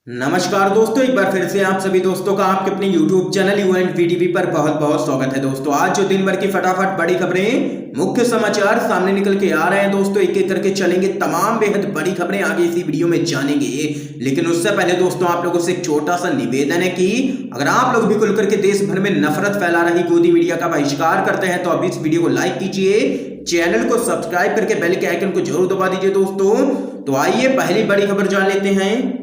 नमस्कार दोस्तों, एक बार फिर से आप सभी दोस्तों का आपके अपने YouTube चैनल UNVTV पर बहुत बहुत स्वागत है। दोस्तों आज जो दिन भर की फटाफट बड़ी खबरें, मुख्य समाचार सामने निकल के आ रहे हैं। दोस्तों एक एक करके चलेंगे, तमाम बेहद बड़ी खबरें आगे इसी वीडियो में जानेंगे। लेकिन उससे पहले दोस्तों आप लोगों से एक छोटा सा निवेदन है कि अगर आप लोग भी खुल करके देश भर में नफरत फैला रही गोदी मीडिया का बहिष्कार करते हैं तो अभी इस वीडियो को लाइक कीजिए, चैनल को सब्सक्राइब करके बेल के आइकन को जरूर दबा दीजिए। दोस्तों तो आइए पहली बड़ी खबर जान लेते हैं।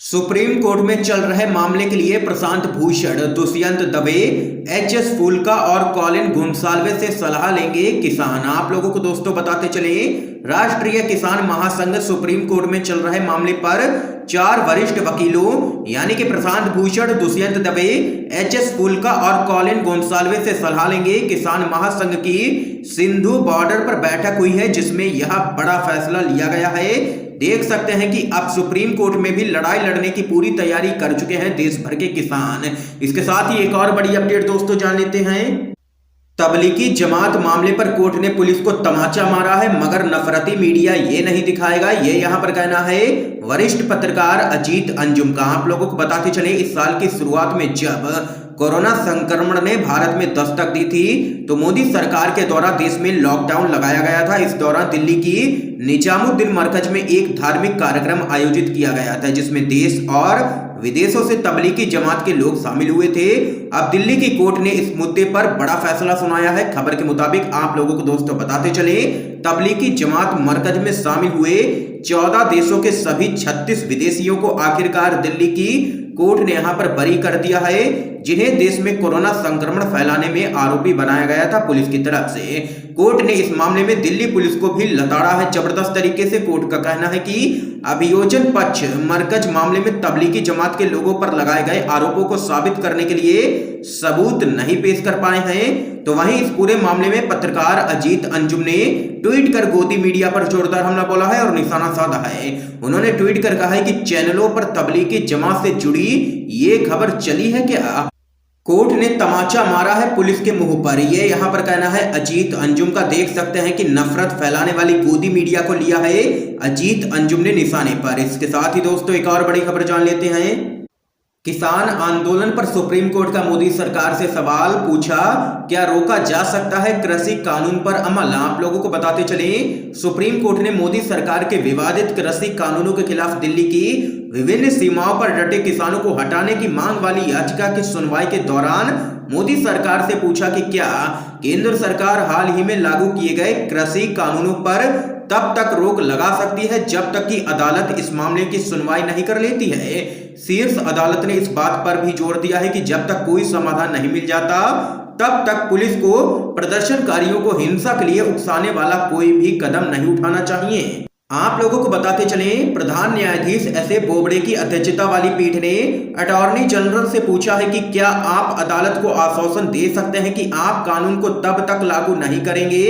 सुप्रीम कोर्ट में चल रहे मामले के लिए प्रशांत भूषण, दुष्यंत दवे, एच.एस. फूलका और कॉलिन गोंसाल्विस से सलाह लेंगे किसान। आप लोगों को दोस्तों बताते चले, राष्ट्रीय किसान महासंघ सुप्रीम कोर्ट में चल रहे मामले पर 4 वरिष्ठ वकीलों यानी कि प्रशांत भूषण, दुष्यंत दवे, एच.एस. फूलका और कॉलिन गोंसाल्विस से सलाह लेंगे। किसान महासंघ की सिंधु बॉर्डर पर बैठक हुई है जिसमें यह बड़ा फैसला लिया गया है। देख सकते हैं कि अब सुप्रीम कोर्ट में भी लड़ाई लड़ने की पूरी तैयारी कर चुके हैं देश भर के किसान। इसके साथ ही एक और बड़ी अपडेट दोस्तों जान लेते हैं। तबलीगी जमात मामले पर कोर्ट ने पुलिस को तमाचा मारा है, मगर नफरती मीडिया ये नहीं दिखाएगा, ये यहां पर कहना है वरिष्ठ पत्रकार अजीत अंजुम का। आप लोगों को बताते चले, इस साल की शुरुआत में जब कोरोना संक्रमण ने भारत में दस्तक दी थी तो मोदी सरकार के द्वारा देश में लॉकडाउन लगाया गया था। इस दौरान दिल्ली की निजामुद्दीन मरकज में एक धार्मिक कार्यक्रम आयोजित किया गया था जिसमें देश और विदेशों से तबलीगी जमात के लोग शामिल हुए थे। अब दिल्ली की कोर्ट ने इस मुद्दे पर बड़ा फैसला सुनाया है। खबर के मुताबिक आप लोगों को दोस्तों बताते चले, तबलीगी जमात मरकज में शामिल हुए 14 देशों के सभी 36 विदेशियों को आखिरकार दिल्ली की कोर्ट ने यहां पर बरी कर दिया है, जिन्हें देश में कोरोना संक्रमण फैलाने में आरोपी बनाया गया था पुलिस की तरफ से। कोर्ट ने इस मामले में दिल्ली पुलिस को भी लताड़ा है जबरदस्त तरीके से। कोर्ट का कहना है कि अभियोजन पक्ष मरकज मामले में तबलीगी जमात के लोगों पर लगाए गए आरोपों को साबित करने के लिए सबूत नहीं पेश कर पाए हैं। तो वहीं इस पूरे मामले में पत्रकार अजीत अंजुम ने ट्वीट कर गोदी मीडिया पर जोरदार हमला बोला है और निशाना साधा है। उन्होंने ट्वीट कर कहा है कि चैनलों पर तबलीगी जमात से जुड़ी ये खबर चली है क्या? कोर्ट ने तमाचा मारा है पुलिस के मुंह पर, ये यहां पर कहना है अजीत अंजुम का। देख सकते हैं कि नफरत फैलाने वाली गोदी मीडिया को लिया है अजीत अंजुम ने निशाने पर। इसके साथ ही दोस्तों एक और बड़ी खबर जान लेते हैं। किसान आंदोलन पर सुप्रीम कोर्ट का मोदी सरकार से सवाल पूछा, क्या रोका जा सकता है कृषि कानून पर अमल? आप लोगों को बताते चले, सुप्रीम कोर्ट ने मोदी सरकार के विवादित कृषि कानूनों के खिलाफ दिल्ली की विभिन्न सीमाओं पर डटे किसानों को हटाने की मांग वाली याचिका की सुनवाई के दौरान मोदी सरकार से पूछा कि क्या केंद्र सरकार हाल ही में लागू किए गए कृषि कानूनों पर तब तक रोक लगा सकती है जब तक कि अदालत इस मामले की सुनवाई नहीं कर लेती है। शीर्ष अदालत ने इस बात पर भी जोर दिया है कि जब तक कोई समाधान नहीं मिल जाता तब तक पुलिस को प्रदर्शनकारियों को हिंसा के लिए उकसाने वाला कोई भी कदम नहीं उठाना चाहिए। आप लोगों को बताते चले, प्रधान न्यायाधीश एस.ए. बोबडे की अध्यक्षता वाली पीठ ने अटॉर्नी जनरल से पूछा है कि क्या आप अदालत को आश्वासन दे सकते हैं कि आप कानून को तब तक लागू नहीं करेंगे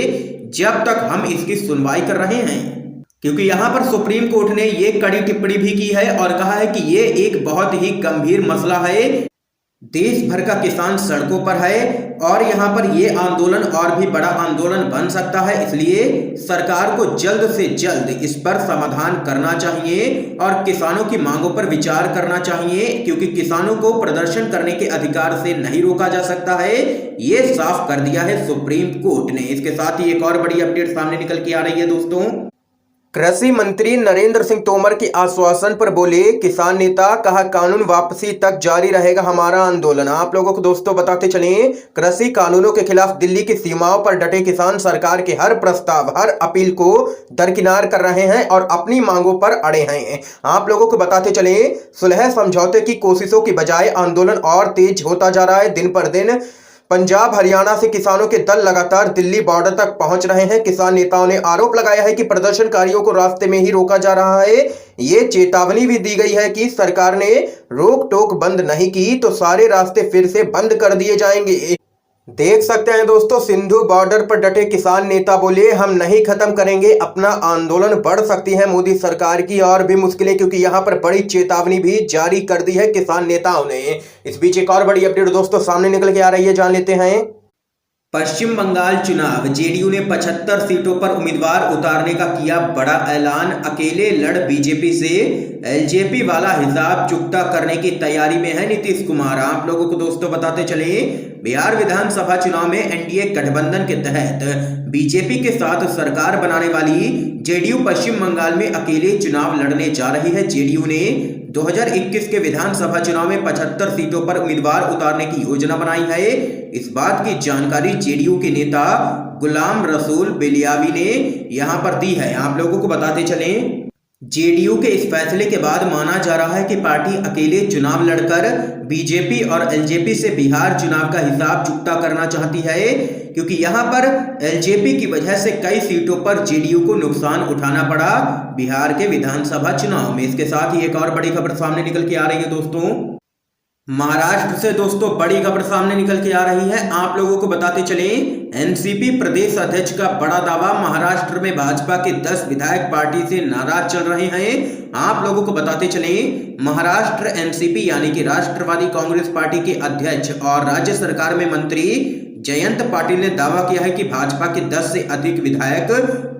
जब तक हम इसकी सुनवाई कर रहे हैं। क्योंकि यहां पर सुप्रीम कोर्ट ने ये कड़ी टिप्पणी भी की है और कहा है कि ये एक बहुत ही गंभीर मसला है। देश भर का किसान सड़कों पर है और यहां पर ये आंदोलन और भी बड़ा आंदोलन बन सकता है, इसलिए सरकार को जल्द से जल्द इस पर समाधान करना चाहिए और किसानों की मांगों पर विचार करना चाहिए, क्योंकि किसानों को प्रदर्शन करने के अधिकार से नहीं रोका जा सकता है, ये साफ कर दिया है सुप्रीम कोर्ट ने। इसके साथ ही एक और बड़ी अपडेट सामने निकल के आ रही है दोस्तों। कृषि मंत्री नरेंद्र सिंह तोमर के आश्वासन पर बोले किसान नेता, कहा कानून वापसी तक जारी रहेगा हमारा आंदोलन। आप लोगों को दोस्तों बताते चलें, कृषि कानूनों के खिलाफ दिल्ली की सीमाओं पर डटे किसान सरकार के हर प्रस्ताव, हर अपील को दरकिनार कर रहे हैं और अपनी मांगों पर अड़े हैं। आप लोगों को बताते चलें, सुलह समझौते की कोशिशों की बजाय आंदोलन और तेज होता जा रहा है। दिन पर दिन पंजाब हरियाणा से किसानों के दल लगातार दिल्ली बॉर्डर तक पहुंच रहे हैं। किसान नेताओं ने आरोप लगाया है कि प्रदर्शनकारियों को रास्ते में ही रोका जा रहा है। ये चेतावनी भी दी गई है कि सरकार ने रोक टोक बंद नहीं की तो सारे रास्ते फिर से बंद कर दिए जाएंगे। देख सकते हैं दोस्तों, सिंधु बॉर्डर पर डटे किसान नेता बोले हम नहीं खत्म करेंगे अपना आंदोलन, बढ़ सकती है मोदी सरकार की और भी मुश्किलें, क्योंकि यहां पर बड़ी चेतावनी भी जारी कर दी है किसान नेताओं ने। इस बीच एक और बड़ी अपडेट दोस्तों सामने निकल के आ रही है, जान लेते हैं। पश्चिम बंगाल चुनाव, जेडीयू ने 75 सीटों पर उम्मीदवार उतारने का किया बड़ा ऐलान। अकेले लड़ बीजेपी से, एलजेपी वाला हिसाब चुकता करने की तैयारी में है नीतीश कुमार। आप लोगों को दोस्तों बताते चले, बिहार विधानसभा चुनाव में एनडीए गठबंधन के तहत बीजेपी के साथ सरकार बनाने वाली जेडीयू पश्चिम बंगाल में अकेले चुनाव लड़ने जा रही है। जेडीयू ने 2021 के विधानसभा चुनाव में 75 सीटों पर उम्मीदवार उतारने की योजना बनाई है। इस बात की जानकारी जेडीयू के नेता गुलाम रसूल बेलियावी ने यहां पर दी है। आप लोगों को बताते चलें, जेडीयू के इस फैसले के बाद माना जा रहा है कि पार्टी अकेले चुनाव लड़कर बीजेपी और एलजेपी से बिहार चुनाव का हिसाब चुकता करना चाहती है, क्योंकि यहां पर एलजेपी की वजह से कई सीटों पर जेडीयू को नुकसान उठाना पड़ा बिहार के विधानसभा चुनाव में। इसके साथ ही एक और बड़ी खबर सामने निकल के आ रही है दोस्तों, महाराष्ट्र से दोस्तों बड़ी खबर सामने निकल के आ रही है। आप लोगों को बताते चले, एनसीपी प्रदेश अध्यक्ष का बड़ा दावा, महाराष्ट्र में भाजपा के 10 विधायक पार्टी से नाराज चल रहे हैं। आप लोगों को बताते चले, महाराष्ट्र एनसीपी यानी कि राष्ट्रवादी कांग्रेस पार्टी के अध्यक्ष और राज्य सरकार में मंत्री जयंत पाटिल ने दावा किया है कि भाजपा के 10 से अधिक विधायक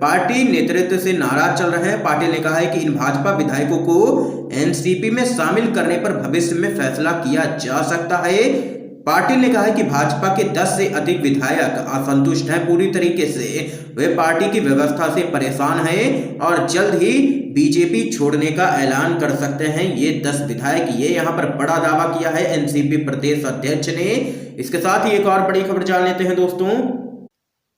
पार्टी नेतृत्व से नाराज चल रहे हैं। पाटिल ने कहा है कि इन भाजपा विधायकों को एनसीपी में शामिल करने पर भविष्य में फैसला किया जा सकता है। पाटिल ने कहा है कि भाजपा के 10 से अधिक विधायक असंतुष्ट हैं पूरी तरीके से, वे पार्टी की व्यवस्था से परेशान हैं और जल्द ही बीजेपी छोड़ने का ऐलान कर सकते हैं ये 10 विधायक। ये यहां पर बड़ा दावा किया है एनसीपी प्रदेश अध्यक्ष ने। इसके साथ ही एक और बड़ी खबर जान लेते हैं दोस्तों,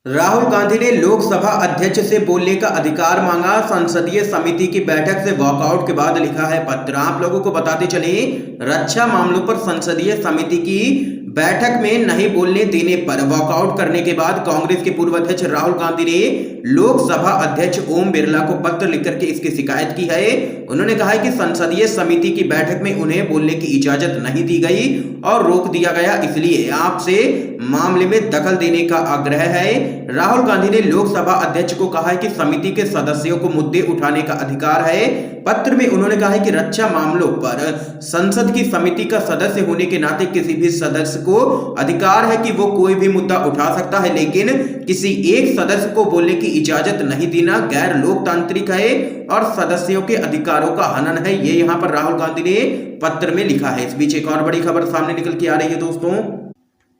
राहुल गांधी ने लोकसभा अध्यक्ष से बोलने का अधिकार मांगा, संसदीय समिति की बैठक से वॉकआउट के बाद लिखा है पत्र। आप लोगों को बताते चले, रक्षा मामलों पर संसदीय समिति की बैठक में नहीं बोलने देने पर वॉकआउट करने के बाद कांग्रेस के पूर्व अध्यक्ष राहुल गांधी ने लोकसभा अध्यक्ष ओम बिरला को पत्र लिखकर के इसकी शिकायत की है। उन्होंने कहा है कि संसदीय समिति की बैठक में उन्हें बोलने की इजाजत नहीं दी गई और रोक दिया गया, इसलिए आपसे मामले में दखल देने का आग्रह है। राहुल गांधी ने लोकसभा अध्यक्ष को कहा है कि समिति के सदस्यों को मुद्दे उठाने का अधिकार है। पत्र में उन्होंने कहा है कि रक्षा मामलों पर संसद की समिति का सदस्य होने के नाते किसी भी सदस्य को अधिकार है कि वो कोई भी मुद्दा उठा सकता है, लेकिन किसी एक सदस्य को बोलने की इजाजत नहीं देना गैर लोकतांत्रिक है और सदस्यों के अधिकारों का हनन है। ये यहां पर राहुल गांधी ने पत्र में लिखा है। इस बीच एक और बड़ी खबर सामने निकल के आ रही है दोस्तों,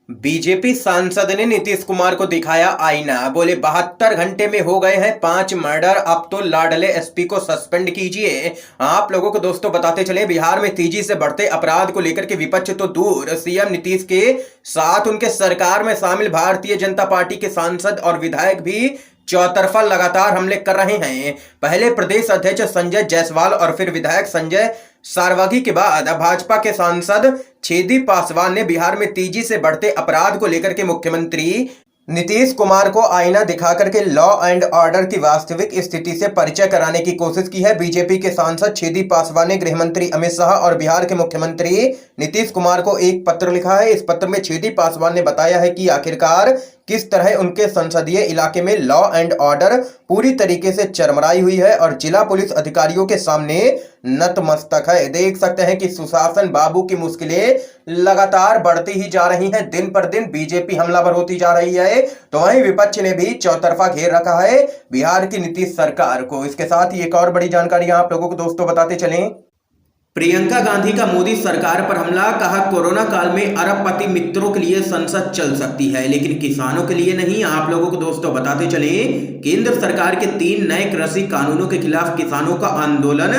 बीजेपी सांसद ने नीतीश कुमार को दिखाया आईना, बोले 72 घंटे में हो गए हैं 5 मर्डर, अब तो लाडले एसपी को सस्पेंड कीजिए। आप लोगों को दोस्तों बताते चले, बिहार में तेजी से बढ़ते अपराध को लेकर के विपक्ष तो दूर, सीएम नीतीश के साथ उनके सरकार में शामिल भारतीय जनता पार्टी के सांसद और विधायक भी चौतरफा लगातार हमले कर रहे हैं। पहले प्रदेश अध्यक्ष संजय जायसवाल और फिर विधायक संजय सारवागी के बाद भाजपा के सांसद छेदी पासवान ने बिहार में तेजी से बढ़ते अपराध को लेकर के मुख्यमंत्री नीतीश कुमार को आईना दिखा करके लॉ एंड ऑर्डर की वास्तविक स्थिति से परिचय कराने की कोशिश की है। बीजेपी के सांसद छेदी पासवान ने गृह मंत्री अमित शाह और बिहार के मुख्यमंत्री नीतीश कुमार को एक पत्र लिखा है। इस पत्र में छेदी पासवान ने बताया है कि आखिरकार किस तरह उनके संसदीय इलाके में लॉ एंड ऑर्डर पूरी तरीके से चरमराई हुई है और जिला पुलिस अधिकारियों के सामने नतमस्तक है। देख सकते हैं कि सुशासन बाबू की मुश्किलें लगातार बढ़ती ही जा रही हैं, दिन पर दिन बीजेपी हमलावर होती जा रही है, तो वहीं विपक्ष ने भी चौतरफा घेर रखा है बिहार की नीतीश सरकार को। इसके साथ ही एक और बड़ी जानकारी आप लोगों को दोस्तों बताते चलें, प्रियंका गांधी का मोदी सरकार पर हमला, कहा कोरोना काल में अरबपति मित्रों के लिए संसद चल सकती है लेकिन किसानों के लिए नहीं। आप लोगों को दोस्तों बताते चले, केंद्र सरकार के 3 नए कृषि कानूनों के खिलाफ किसानों का आंदोलन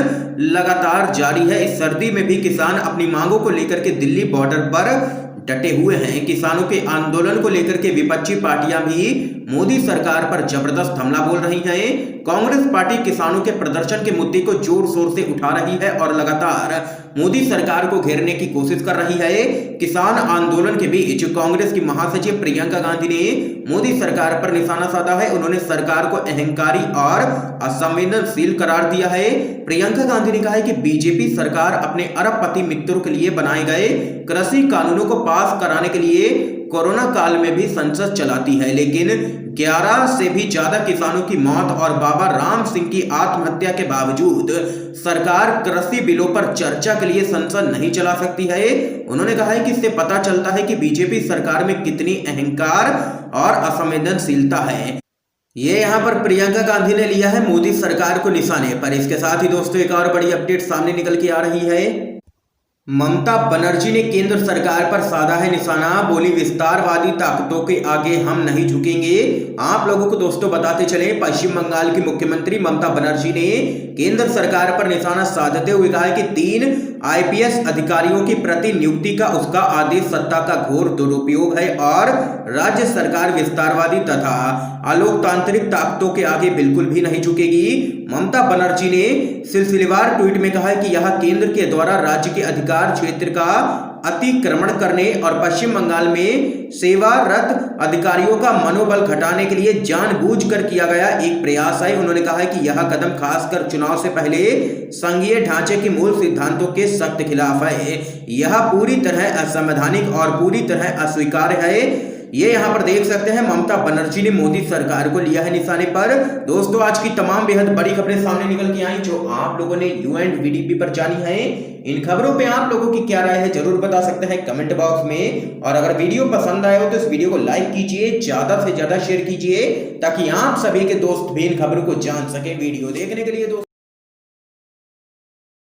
लगातार जारी है। इस सर्दी में भी किसान अपनी मांगों को लेकर के दिल्ली बॉर्डर पर डटे हुए हैं। किसानों के आंदोलन को लेकर के विपक्षी पार्टियां भी मोदी सरकार पर जबरदस्त हमला बोल रही हैं। कांग्रेस पार्टी किसानों के प्रदर्शन के मुद्दे को जोर शोर से उठा रही है और लगातार मोदी सरकार को घेरने की कोशिश कर रही है। किसान आंदोलन के बीच कांग्रेस की महासचिव प्रियंका गांधी ने मोदी सरकार पर निशाना साधा है। उन्होंने सरकार को अहंकारी और असंवेदनशील करार दिया है। प्रियंका गांधी ने कहा है कि बीजेपी सरकार अपने अरबपति मित्रों के लिए बनाए गए कृषि कानूनों को पास कराने के लिए कोरोना काल में भी संसद चलाती है, लेकिन 11 से भी ज्यादा किसानों की मौत और बाबा राम सिंह की आत्महत्या के बावजूद सरकार कृषि बिलों पर चर्चा के लिए संसद नहीं चला सकती है। उन्होंने कहा है कि इससे पता चलता है कि बीजेपी सरकार में कितनी अहंकार और असंवेदनशीलता है। ये यहाँ पर प्रियंका गांधी ने लिया है मोदी सरकार को निशाने पर। इसके साथ ही दोस्तों एक और बड़ी अपडेट सामने निकल के आ रही है। ममता बनर्जी ने केंद्र सरकार पर साधा है निशाना, बोली विस्तारवादी ताकतों के आगे हम नहीं झुकेंगे। आप लोगों को दोस्तों बताते चले, पश्चिम बंगाल की मुख्यमंत्री ममता बनर्जी ने केंद्र सरकार पर निशाना साधते हुए कहा है कि 3 आईपीएस अधिकारियों की प्रतिनियुक्ति का उसका आदेश सत्ता का घोर दुरुपयोग है और राज्य सरकार विस्तारवादी तथा अलोकतांत्रिक ताकतों के आगे बिल्कुल भी नहीं झुकेगी। ममता बनर्जी ने सिलसिलेवार ट्वीट में कहा है कि यह केंद्र के द्वारा राज्य के अधिकार क्षेत्र का अतिक्रमण करने और पश्चिम बंगाल में सेवारत अधिकारियों का मनोबल घटाने के लिए जानबूझकर किया गया एक प्रयास है। उन्होंने कहा है कि यह कदम खासकर चुनाव से पहले संघीय ढांचे के मूल सिद्धांतों के सख्त खिलाफ है। यह पूरी तरह असंवैधानिक और पूरी तरह अस्वीकार्य है। ये यहाँ पर देख सकते हैं, ममता बनर्जी ने मोदी सरकार को लिया है निशाने पर। दोस्तों आज की तमाम बेहद बड़ी खबरें सामने निकल के आई जो आप लोगों ने UNVDP पर जानी है। इन खबरों पे आप लोगों की क्या राय है जरूर बता सकते हैं कमेंट बॉक्स में। और अगर वीडियो पसंद आए हो तो इस वीडियो को लाइक कीजिए, ज्यादा से ज्यादा शेयर कीजिए ताकि आप सभी के दोस्त भी इन खबरों को जान सके। वीडियो देखने के लिए दोस्तों